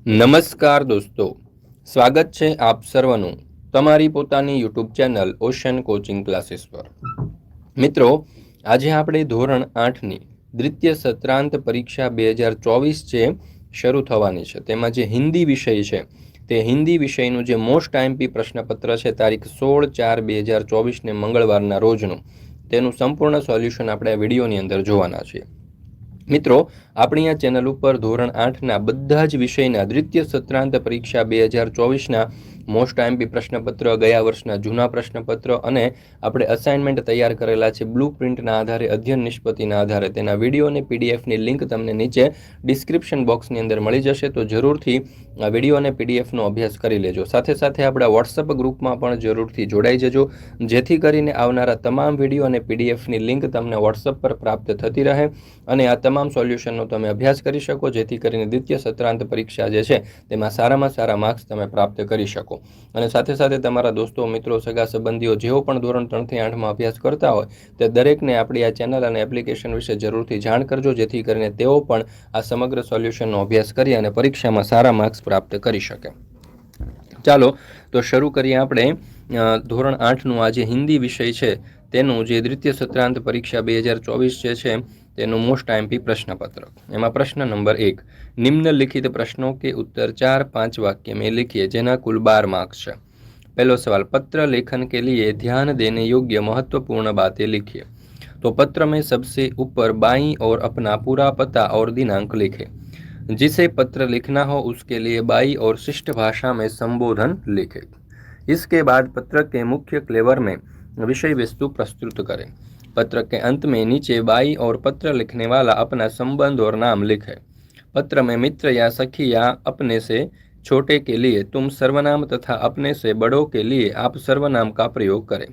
નમસ્કાર દોસ્તો, સ્વાગત છે આપ સર્વનું તમારી પોતાની YouTube channel ocean coaching classes પર। મિત્રો, આજે આપણે ધોરણ 8ની દ્વિતીય સત્રાંત પરીક્ષા 2024 જે શરૂ થવાની છે તેમાં જે હિન્દી વિષય છે તે હિન્દી વિષયનું જે મોસ્ટ આઈએમપી પ્રશ્નપત્ર છે તારીખ 16/4/2024 ને મંગળવારના રોજનું તેનું સંપૂર્ણ સોલ્યુશન આપણે આ વિડીયોની અંદર જોવાના છીએ। મિત્રો, આપણી આ ચેનલ ઉપર ધોરણ 8ના બધા જ વિષયના દ્વિતીય સત્રાંત પરીક્ષા 2024ના મોસ્ટ આઈએમપી પ્રશ્નપત્ર, ગયા વર્ષના જૂના પ્રશ્નપત્ર અને આપણે અસાઇનમેન્ટ તૈયાર કરેલા છે બ્લુ પ્રિન્ટના આધારે, અધ્યયન નિષ્પત્તિના આધારે, તેના વિડીયો અને પીડીએફની લિંક તમને નીચે ડિસ્ક્રિપ્શન બોક્સની અંદર મળી જશે। તો જરૂરથી આ વિડીયો અને પીડીએફનો અભ્યાસ કરી લેજો। સાથે સાથે આપણા વોટ્સઅપ ગ્રુપમાં પણ જરૂરથી જોડાઈ જજો, જેથી કરીને આવનારા તમામ વિડીયો અને પીડીએફની લિંક તમને વોટ્સઅપ પર પ્રાપ્ત થતી રહે અને આ તમામ સોલ્યુશનનો તમે અભ્યાસ કરી શકો, જેથી કરીને દ્વિતીય સત્રાંત પરીક્ષા જે છે તેમાં સારામાં સારા માર્ક્સ તમે પ્રાપ્ત કરી શકો। અને સાથે સાથે તમારા દોસ્તો, મિત્રો, સગા સંબંધીઓ જેઓ પણ ધોરણ 3 થી 8માં અભ્યાસ કરતા હોય તે દરેકને આપણી આ ચેનલ અને એપ્લિકેશન વિશે જરૂરથી જાણ કરજો, જેથી કરીને તેઓ પણ આ સમગ્ર સોલ્યુશનનો અભ્યાસ કરી અને પરીક્ષામાં સારા માર્ક્સ પ્રાપ્ત કરી શકે। ચાલો તો શરૂ કરીએ આપણે ધોરણ 8નું આ જે હિન્દી વિષય છે તેનું જે દ્વિતીય સત્રાંત પરીક્ષા 2024 જે છે તેનું मोस्ट आईएमपी प्रश्नपत्र। एम प्रश्न नंबर 1, निम्नलिखित प्रश्नों के उत्तर 4-5 वाक्य में लिखिए जेना कुल 12 मार्क्स है। पहलो सवाल, पत्र लेखन के लिए ध्यान देने योग्य महत्वपूर्ण बातें लिखिए। तो पत्र में सबसे ऊपर बाईं ओर अपना पूरा पता और दिनांक लिखें। जिसे पत्र लिखना हो उसके लिए बाईं ओर शिष्ट भाषा में संबोधन लिखें। इसके बाद पत्र के मुख्य क्लेवर में विषय वस्तु प्रस्तुत करें। पत्र के अंत में नीचे बाईं ओर पत्र लिखने वाला अपना संबंध और नाम लिखे। पत्र में मित्र या सखी या अपने से छोटे के लिए तुम सर्वनाम तथा अपने से बड़ों के लिए आप सर्वनाम का प्रयोग करें।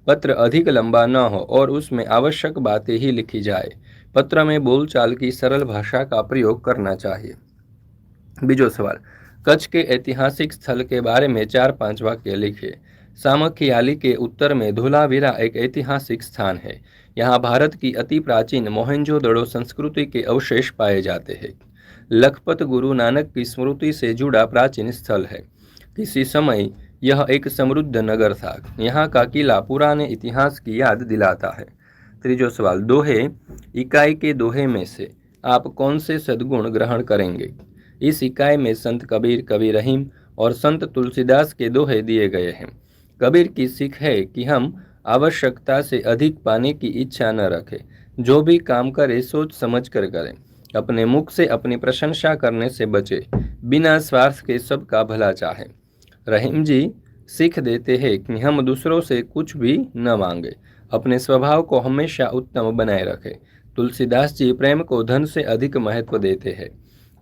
पत्र अधिक लंबा न हो और उसमें आवश्यक बातें ही लिखी जाए। पत्र में बोलचाल की सरल भाषा का प्रयोग करना चाहिए। बीजो सवाल, कच्छ के ऐतिहासिक स्थल के बारे में 4-5 वाक्य लिखिए। सामखियाली के उत्तर में धोलावीरा एक ऐतिहासिक स्थान है। यहाँ भारत की अति प्राचीन मोहेंजोदड़ो संस्कृति के अवशेष पाए जाते हैं। लखपत गुरु नानक की स्मृति से जुड़ा प्राचीन स्थल है। किसी समय यह एक समृद्ध नगर था। यहाँ का किला पुराने इतिहास की याद दिलाता है। तीजो सवाल, दोहे, इकाई के दोहे में से आप कौन से सद्गुण ग्रहण करेंगे। इस इकाई में संत कबीर, कवि रहीम और संत तुलसीदास के दोहे दिए गए हैं। कबीर की सीख है कि हम आवश्यकता से अधिक पाने की इच्छा न रखें। जो भी काम करे सोच समझ कर करें। अपने मुख से अपनी प्रशंसा करने से बचे। बिना स्वार्थ के सबका भला चाहे। रहीम जी सीख देते हैं कि हम दूसरों से कुछ भी न मांगे, अपने स्वभाव को हमेशा उत्तम बनाए रखें। तुलसीदास जी प्रेम को धन से अधिक महत्व देते हैं।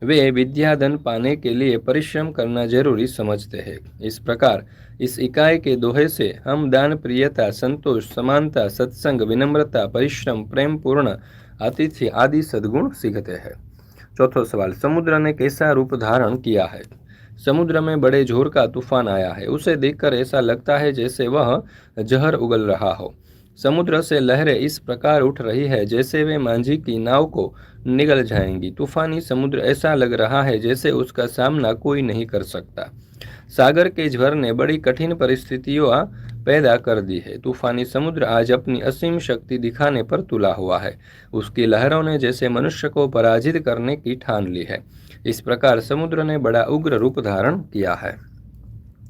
वे विद्या धन पाने के लिए परिश्रम करना जरूरी समझते हैं। इस प्रकार इस इकाई के दोहे से हम दान, प्रियता, संतोष, समानता, सत्संग, विनम्रता, परिश्रम, प्रेम पूर्ण आतिथ्य आदि सद्गुण सीखते हैं। चौथो सवाल, समुद्र ने कैसा रूप धारण किया है। समुद्र में बड़े जोर का तूफान आया है। उसे देखकर ऐसा लगता है जैसे वह जहर उगल रहा हो। समुद्र से लहरें इस प्रकार उठ रही है जैसे वे मांझी की नाव को निगल जाएंगी। तूफानी समुद्र ऐसा लग रहा है जैसे उसका सामना कोई नहीं कर सकता। सागर के ज्वर ने बड़ी कठिन परिस्थितियां पैदा कर दी है। तूफानी समुद्र आज अपनी असीम शक्ति दिखाने पर तुला हुआ है। उसकी लहरों ने जैसे मनुष्य को पराजित करने की ठान ली है। इस प्रकार समुद्र ने बड़ा उग्र रूप धारण किया है।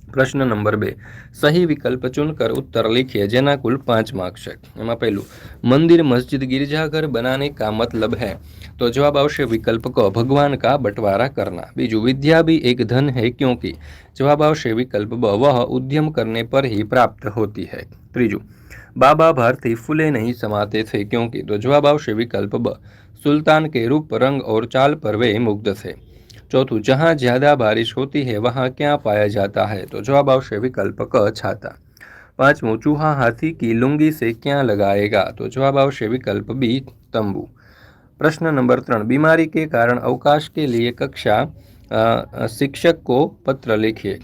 प्रश्न नंबर 2, सही विकल्प चुनकर उत्तर लिखिए जेना कुल 5 मार्क्स है। एम पहलू, मंदिर, मस्जिद, गिरजाघर बनाने का मतलब है। तो जवाब आवश्य विकल्प क, भगवान का बंटवारा करना। बीजू, विद्या भी एक धन है क्योंकि। जवाब आवश्य विकल्प ब, वह उद्यम करने पर ही प्राप्त होती है। त्रीजू, बाबा भारती फूले नहीं समाते थे क्योंकि। तो जवाब आवश्य विकल्प ब, सुल्तान के रूप, रंग और चाल पर वे मुग्ध थे। चौथुं, जहाँ ज्यादा बारिश होती है वहाँ क्या पाया जाता है। तो जवाब आवश्य विकल्प क, छाता। पांचवुं, चूहा हाथी की लुंगी से क्या लगाएगा। तो जवाब आवश्य विकल्प बी, तंबू। प्रश्न नंबर 3, बीमारी के कारण अवकाश के लिए कक्षा शिक्षक को पत्र लिखिए।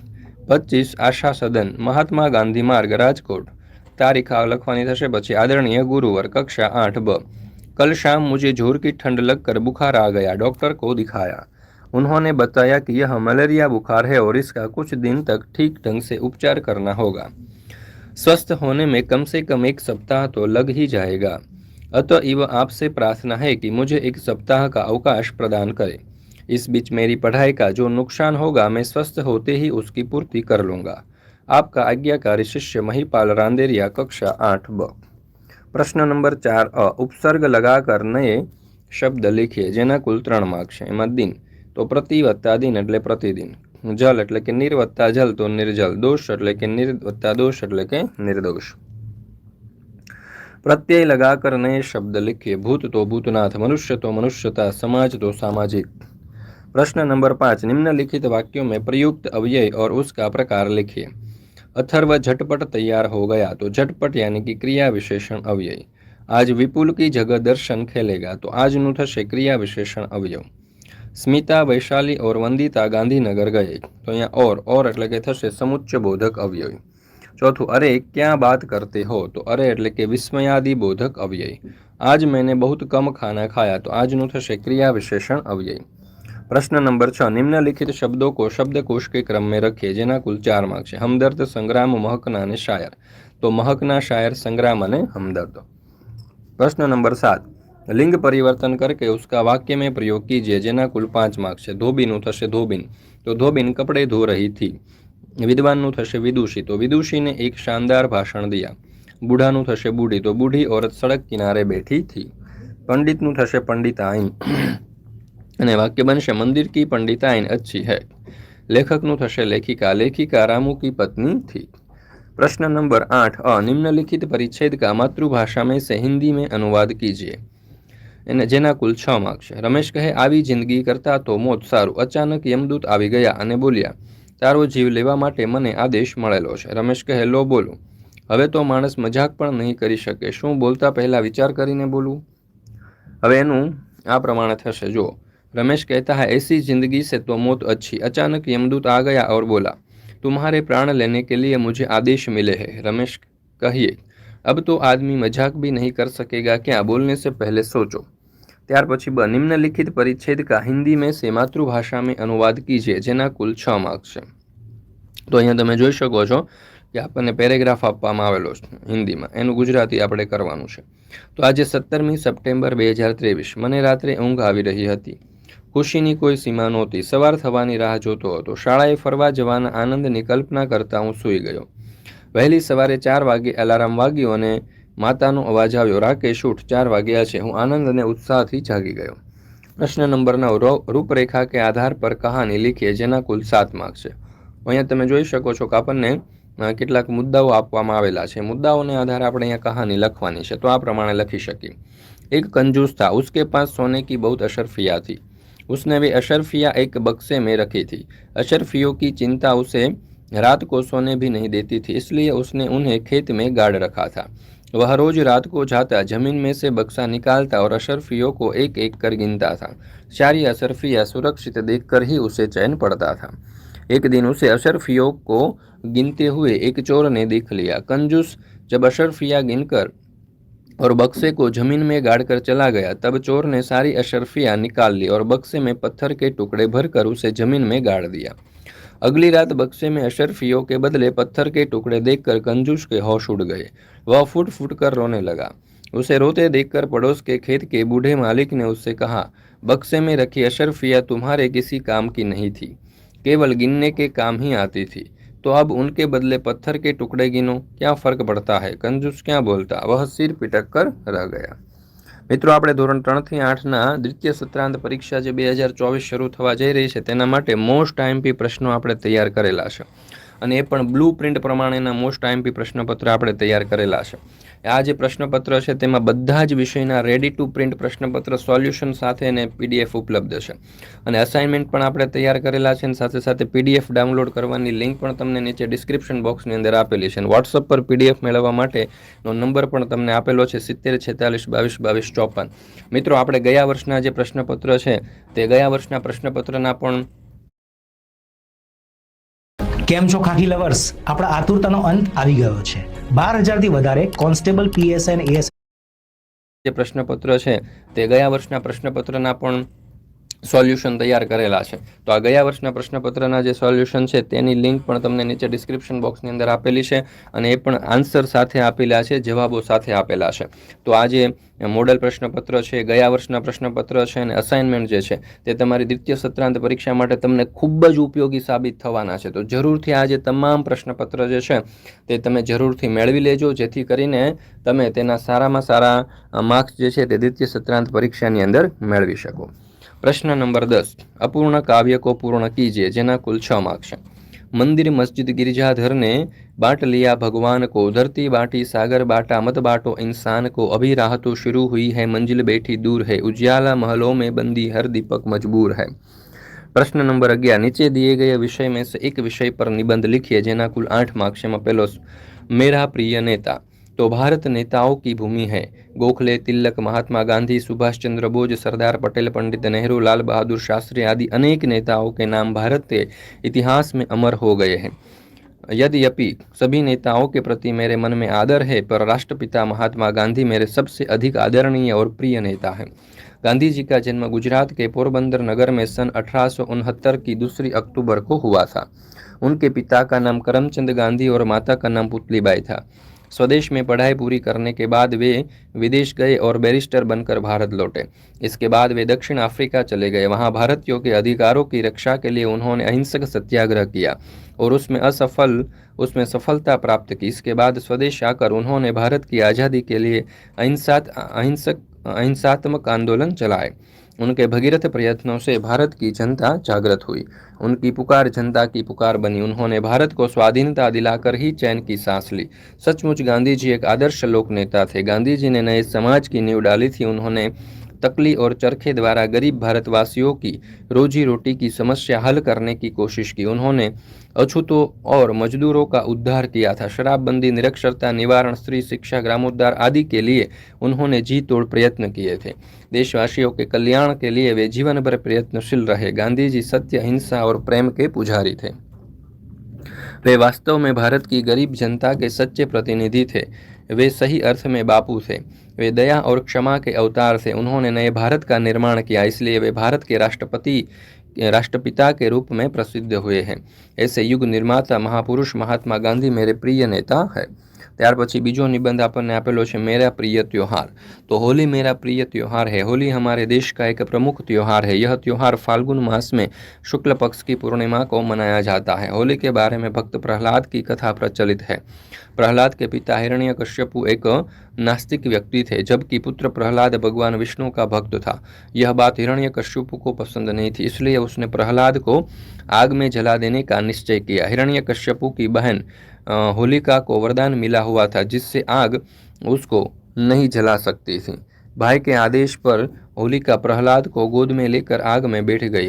25 आशा सदन, महात्मा गांधी मार्ग, राजकोट। तारीख लखवानी थशे। पछी आदरणीय गुरुवर, कक्षा 8 ब। कल शाम मुझे जोर की ठंड लगकर बुखार आ गया, डॉक्टर को दिखाया। उन्होंने बताया कि यह मलेरिया बुखार है और इसका कुछ दिन तक ठीक ढंग से उपचार करना होगा। स्वस्थ होने में कम से कम 1 सप्ताह तो लग ही जाएगा। अतएव आपसे प्रार्थना है कि मुझे 1 सप्ताह का अवकाश प्रदान करें। इस बीच मेरी पढ़ाई का जो नुकसान होगा मैं स्वस्थ होते ही उसकी पूर्ति कर लूँगा। आपका आज्ञाकारी शिष्य महिपाल रांदेरिया, कक्षा 8ब। प्रश्न नंबर 4 उपसर्ग लगाकर नए शब्द लिखिए જેના કુલ 3 માર્ક છે। એમાં દિન તો પ્રતિ વત્તા દિન એટલે પ્રતિદિન, જલ એટલે કે નીર વત્તા જલ તો નિર્જલ, દોષ એટલે કે નીર વત્તા દોષ એટલે કે નિર્દોષ। प्रत्यय लगाकर नए शब्द लिखिए। भूत तो भूतनाथ, मनुष्य तो मनुष्यता, समाज तो सामाजिक। प्रश्न नंबर 5 निम्नलिखित वाक्यों में प्रयुक्त अव्यय और उसका प्रकार लिखिए। अथर्व झटपट तैयार हो गया तो झटपट यानी कि क्रिया विशेषण अव्यय। आज विपुल की जगह दर्शन खेलेगा तो आज नु थशे क्रिया विशेषण अवयव। स्मिता, वैशाली और वंदिता गांधीनगर गए तो यहाँ और एटले के थशे समुच्च बोधक अव्यय। चौथुं अरे क्या बात करते हो तो अरे एटले के विस्मयादि बोधक अव्यय। आज मैंने बहुत कम खाना खाया तो आज नु थशे क्रिया विशेषण अव्यय। प्रश्न नंबर 6 निम्नलिखित शब्दों को शब्दकोश के क्रम में रखिए जेना कुल 4 मार्क है। हमदर्द, संग्राम, महकना ने शायर तो महकना, शायर, संग्राम ने हमदर्द। प्रश्न नंबर 7 लिंग परिवर्तन करके उसका वाक्य में प्रयोग कीजिए जेना कुल 5 मार्क है। धोबीनु थशे धोबीन तो धोबीन कपड़े धो रही थी। विद्वान थशे विदुषी तो विदुषी ने एक शानदार भाषण दिया। बूढ़ा थशे बूढ़ी तो बूढ़ी औरत सड़क किनारे बैठी थी। पंडित थशे पंडिताइन અને વાક્ય બનશે મંદિર की पंडिताइन अच्छी है। लेखक थशे लेखिका, लेखिका रामू की पत्नी थी। प्रश्न नंबर 8 निम्नलिखित परिच्छेद का मातृभाषा में से हिंदी में अनुवाद कीजिए जेना कुल 6 मार्क है। रमेश कहे આવી જિંદગી કરતા તો મોત સારું। અચાનક યમદૂત આવી ગયા અને બોલ્યા તારો જીવ લેવા માટે મને આદેશ મળેલો છે। રમેશ કહે લો બોલું। હવે તો માણસ મજાક પણ નહીં કરી શકે, શું બોલતા પહેલા વિચાર કરીને બોલવું। હવે એનું આ પ્રમાણે થશે જો रमेश कहता है ऐसी जिंदगी से तो मौत अच्छी। अचानक यमदूत आ गया और बोला तुम्हारे प्राण लेने के लिए मुझे आदेश मिले हैं। रमेश कहिए अब तो आदमी मजाक भी नहीं कर सकेगा क्या, बोलने से पहले सोचो। ત્યાર પછી निम्नलिखित परिच्छेद का हिंदी में से मातृभाषा में अनुवाद कीजिए जेना कुल 6 मार्क है। तो अहींया તમે જોઈ શકો છો કે આપણને પેરેગ્રાફ આપવામાં આવેલો છે હિન્દીમાં, એનું ગુજરાતી આપણે કરવાનું છે। તો આજે 17મી સપ્ટેમ્બર 2023 મને રાત્રે ઊંઘ આવી રહી હતી। ખુશીની કોઈ સીમા નહોતી। સવાર થવાની રાહ જોતો હતો। શાળાએ ફરવા જવાના આનંદની કલ્પના કરતા હું સૂઈ ગયો। વહેલી સવારે 4 વાગે એલાર્મ વાગ્યું અને માતાનો અવાજ આવ્યો રાકેશ ઉઠ 4 વાગ્યા છે। હું આનંદ અને ઉત્સાહથી જાગી ગયો। પ્રશ્ન નંબર 9 રૂપરેખા કે આધાર પર કહાની લીખીએ જેના કુલ 7 માર્ક છે। અહીંયા તમે જોઈ શકો છો કે આપણને કેટલાક મુદ્દાઓ આપવામાં આવેલા છે। મુદ્દાઓને આધારે આપણે અહીંયા કહાની લખવાની છે। તો આ પ્રમાણે લખી શકીએ। એક કંજૂસ था, उसके पास सोने की बहुत अशरफिया थी। उसने वे अशरफिया एक बक्से में रखी थी। अशरफियों की चिंता उसे रात को सोने भी नहीं देती थी, इसलिए उसने उन्हें खेत में गाड़ रखा था। वह रोज रात को जाता, जमीन में से बक्सा निकालता और अशरफियों को एक एक कर गिनता था। सारी अशरफिया सुरक्षित देखकर ही उसे चैन पड़ता था। एक दिन उसे अशरफियों को गिनते हुए एक चोर ने देख लिया। कंजूस जब अशरफिया गिनकर और बक्से को जमीन में गाड़कर चला गया, तब चोर ने सारी अशरफियाँ निकाल ली और बक्से में पत्थर के टुकड़े भरकर उसे जमीन में गाड़ दिया। अगली रात बक्से में अशरफियों के बदले पत्थर के टुकड़े देखकर कंजूस के होश उड़ गए। वह फुट फुट कर रोने लगा। उसे रोते देखकर पड़ोस के खेत के बूढ़े मालिक ने उससे कहा, बक्से में रखी अशरफियाँ तुम्हारे किसी काम की नहीं थी, केवल गिनने के काम ही आती थी। तो अब उनके बदले पत्थर के टुकड़े गिनो, क्या फर्क पड़ता है। कंजूस क्या बोलता, वह सिर पिटक कर रह गया। मित्रों આપણે ધોરણ 3 થી 8 ના દ્વિતીય સત્રાંત પરીક્ષા જે 2024 શરૂ થવા જઈ રહી છે તેના માટે મોસ્ટ આઈએમપી પ્રશ્નો આપણે તૈયાર કરેલા છે અને એ પણ બ્લુ પ્રિન્ટ પ્રમાણેના મોસ્ટ આઈએમપી પ્રશ્નપત્ર આપણે તૈયાર કરેલા છે। આ જે પ્રશ્નપત્ર છે તેમાં બધા જ વિષયના રેડી ટુ પ્રિન્ટ પ્રશ્નપત્ર સોલ્યુશન સાથે અને પીડીએફ ઉપલબ્ધ છે અને અસાઇનમેન્ટ પણ આપણે તૈયાર કરેલા છે અને સાથે સાથે પીડીએફ ડાઉનલોડ કરવાની લિંક પણ તમને નીચે ડિસ્ક્રિપ્શન બોક્સની અંદર આપેલી છે અને વોટ્સઅપ પર પીડીએફ મેળવવા માટેનો નંબર પણ તમને આપેલો છે 70 46 22 22 54। મિત્રો આપણે ગયા વર્ષના જે પ્રશ્નપત્ર છે તે ગયા વર્ષના પ્રશ્નપત્રના પણ કેમ છો ખાખી લવર્સ, આપણા આતુરતાનો અંત આવી ગયો છે। 12,000 થી વધારે કોન્સ્ટેબલ, પીએસઆઈ અને એએસઆઈ જે પ્રશ્નપત્ર છે તે ગયા વર્ષના પ્રશ્નપત્રના પણ સોલ્યુશન તૈયાર કરેલા છે. તો આ ગયા વર્ષના પ્રશ્નપત્રના જે સોલ્યુશન છે તેની લિંક પણ તમને નીચે ડિસ્ક્રિપ્શન બોક્સની અંદર આપેલી છે અને એ પણ આન્સર સાથે આપેલા છે, જવાબો સાથે આપેલા છે. તો આ જે મોડલ પ્રશ્નપત્ર છે, ગયા વર્ષના પ્રશ્નપત્ર છે અને અસાઇનમેન્ટ જે છે તે તમારી દ્વિતીય સત્રાંત પરીક્ષા માટે તમને ખૂબ જ ઉપયોગી સાબિત થવાના છે. તો જરૂરથી આ જે તમામ પ્રશ્નપત્ર જે છે તે તમે જરૂરથી મેળવી લેજો, જેથી કરીને તમે તેના સારામાં સારા માર્ક્સ જે છે તે દ્વિતીય સત્રાંત પરીક્ષાની અંદર મેળવી શકો. प्रश्न नंबर 10, अपूर्ण काव्य को पूर्ण कीजिए, जेना कुल 6 मार्क्स है। मंदिर मस्जिद गिरजाधर ने बांट लिया भगवान को, धरती बांटी सागर बांटा मत बांटो इंसान को, अभी राह तो शुरू हुई है मंजिल बैठी दूर है, उजियाला महलों में बंदी हर दीपक मजबूर है। प्रश्न नंबर 11, नीचे दिए गए विषय में से एक विषय पर निबंध लिखिए, जेना कुल 8 मार्क्स है। पहलो, मेरा प्रिय नेता। तो भारत नेताओं की भूमि है। गोखले, तिलक, महात्मा गांधी, सुभाष चंद्र बोस, सरदार पटेल, पंडित नेहरू, लाल बहादुर शास्त्री आदि अनेक नेताओं के नाम भारत के इतिहास में अमर हो गए हैं। यद्यपि सभी नेताओं के प्रति मेरे मन में आदर है, पर राष्ट्रपिता महात्मा गांधी मेरे सबसे अधिक आदरणीय और प्रिय नेता हैं। गांधी जी का जन्म गुजरात के पोरबंदर नगर में सन 1869 की 2 अक्टूबर को हुआ था। उनके पिता का नाम करमचंद गांधी और माता का नाम पुतलीबाई था। स्वदेश में पढ़ाई पूरी करने के बाद वे विदेश गए और बैरिस्टर बनकर भारत लौटे। इसके बाद वे दक्षिण अफ्रीका चले गए। वहां भारतीयों के अधिकारों की रक्षा के लिए उन्होंने अहिंसक सत्याग्रह किया और उसमें सफलता प्राप्त की। इसके बाद स्वदेश आकर उन्होंने भारत की आज़ादी के लिए अहिंसात्मक आंदोलन चलाए। उनके भगीरथ प्रयत्नों से भारत की जनता जागृत हुई। उनकी पुकार जनता की पुकार बनी। उन्होंने भारत को स्वाधीनता दिलाकर ही चैन की सांस ली। सचमुच गांधी जी एक आदर्श लोक नेता थे। गांधी जी ने नए समाज की नींव डाली थी। उन्होंने तकली और चरखे द्वारा गरीब भारतवासियों की रोजी रोटी की समस्या हल करने की कोशिश की। उन्होंने अछूतों और मजदूरों का उद्धार किया था। शराबबंदी, निरक्षरता निवारण, स्त्री शिक्षा, ग्रामोद्धार आदि के लिए उन्होंने जी तोड़ प्रयत्न किए थे। देशवासियों के कल्याण के लिए वे जीवन भर प्रयत्नशील रहे। गांधी जी सत्य, अहिंसा और प्रेम के पुजारी थे। वे वास्तव में भारत की गरीब जनता के सच्चे प्रतिनिधि थे। वे सही अर्थ में बापू थे। वे दया और क्षमा के अवतार थे। उन्होंने नए भारत का निर्माण किया, इसलिए वे भारत के राष्ट्रपिता के रूप में प्रसिद्ध हुए हैं। ऐसे युग निर्माता महापुरुष महात्मा गांधी मेरे प्रिय नेता है। ત્યાર પછી બીજો નિબંધ આપણને આપેલો છે मेरा प्रिय त्योहार। तो होली मेरा प्रिय त्योहार है। होली हमारे देश का एक प्रमुख त्योहार है। यह त्योहार फाल्गुन मास में शुक्ल पक्ष की पूर्णिमा को मनाया जाता है। होली के बारे में भक्त प्रहलाद की कथा प्रचलित है। प्रहलाद के पिता हिरण्यकश्यपु एक नास्तिक व्यक्ति थे, जबकि पुत्र प्रहलाद भगवान विष्णु का भक्त था। यह बात हिरण्यकश्यपु को पसंद नहीं थी, इसलिए उसने प्रहलाद को आग में जला देने का निश्चय किया। हिरण्यकश्यपु की बहन होलिका को वरदान मिला हुआ था, जिससे आग उसको नहीं जला सकती थी। भाई के आदेश पर होलिका प्रहलाद को गोद में लेकर आग में बैठ गई।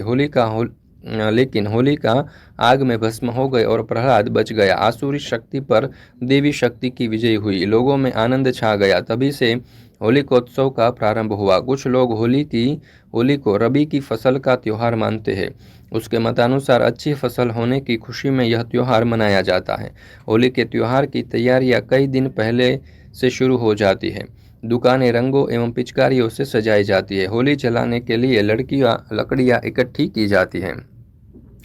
लेकिन होलिका आग में भस्म हो गई और प्रहलाद बच गया। आसुरी शक्ति पर देवी शक्ति की विजय हुई। लोगों में आनंद छा गया। तभी से होलिकोत्सव का प्रारंभ हुआ। कुछ लोग होली को रबी की फसल का त्योहार मानते हैं। उसके मतानुसार अच्छी फसल होने की खुशी में यह त्योहार मनाया जाता है। होली के त्योहार की तैयारियां कई दिन पहले से शुरू हो जाती है। दुकानें रंगों एवं पिचकारियों से सजाई जाती है। होली जलाने के लिए लकड़ियां इकट्ठी की जाती हैं।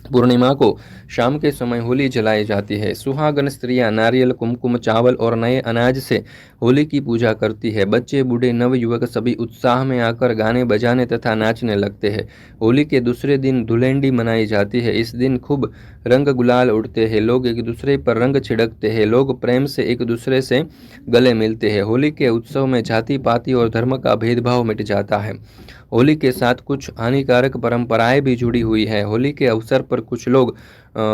पूर्णिमा को शाम के समय होली जलाई जाती है। सुहागन स्त्रियां नारियल, कुमकुम, चावल और नए अनाज से होली की पूजा करती है। बच्चे, बूढ़े, नवयुवक सभी उत्साह में आकर गाने बजाने तथा नाचने लगते हैं। होली के दूसरे दिन धुलेंडी मनाई जाती है। इस दिन खूब रंग गुलाल उड़ते हैं। लोग एक दूसरे पर रंग छिड़कते हैं। लोग प्रेम से एक दूसरे से गले मिलते हैं। होली के उत्सव में जाति पाति और धर्म का भेदभाव मिट जाता है। होली के साथ कुछ हानिकारक परंपराएं भी जुड़ी हुई है। होली के अवसर पर कुछ लोग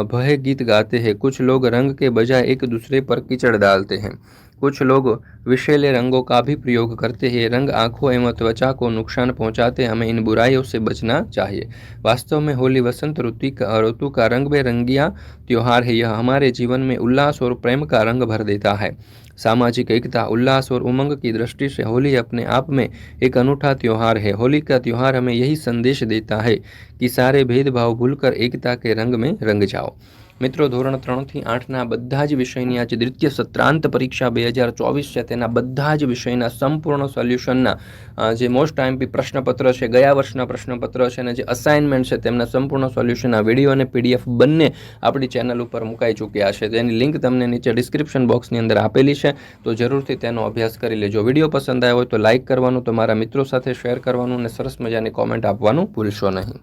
भय गीत गाते हैं। कुछ लोग रंग के बजाय एक दूसरे पर कीचड़ डालते हैं। कुछ लोग विषैले रंगों का भी प्रयोग करते हैं। रंग आंखों एवं त्वचा को नुकसान पहुंचाते हैं। हमें इन बुराइयों से बचना चाहिए। वास्तव में होली वसंत ऋतु का रंग बेरंगिया त्योहार है। यह हमारे जीवन में उल्लास और प्रेम का रंग भर देता है। सामाजिक एकता, उल्लास और उमंग की दृष्टि से होली अपने आप में एक अनूठा त्योहार है। होली का त्योहार हमें यही संदेश देता है कि सारे भेदभाव भूलकर एकता के रंग में रंग जाओ। મિત્રો ધોરણ 3થી 8ના બધા જ વિષયની આજે દ્વિતીય સત્રાંત પરીક્ષા 2024 છે તેના બધા જ વિષયના સંપૂર્ણ સોલ્યુશનના જે મોસ્ટ આઈએમપી પ્રશ્નપત્ર છે, ગયા વર્ષના પ્રશ્નપત્ર છે અને જે અસાઇનમેન્ટ છે તેમના સંપૂર્ણ સોલ્યુશનના વિડીયો અને પીડીએફ બંને આપણી ચેનલ ઉપર મુકાઈ ચૂક્યા છે. તેની લિંક તમને નીચે ડિસ્ક્રિપ્શન બોક્સની અંદર આપેલી છે, તો જરૂરથી તેનો અભ્યાસ કરી લેજો. વિડીયો પસંદ આવ્યો હોય તો લાઇક કરવાનું, તમારા મિત્રો સાથે શેર કરવાનું અને સરસ મજાની કોમેન્ટ આપવાનું ભૂલશો નહીં.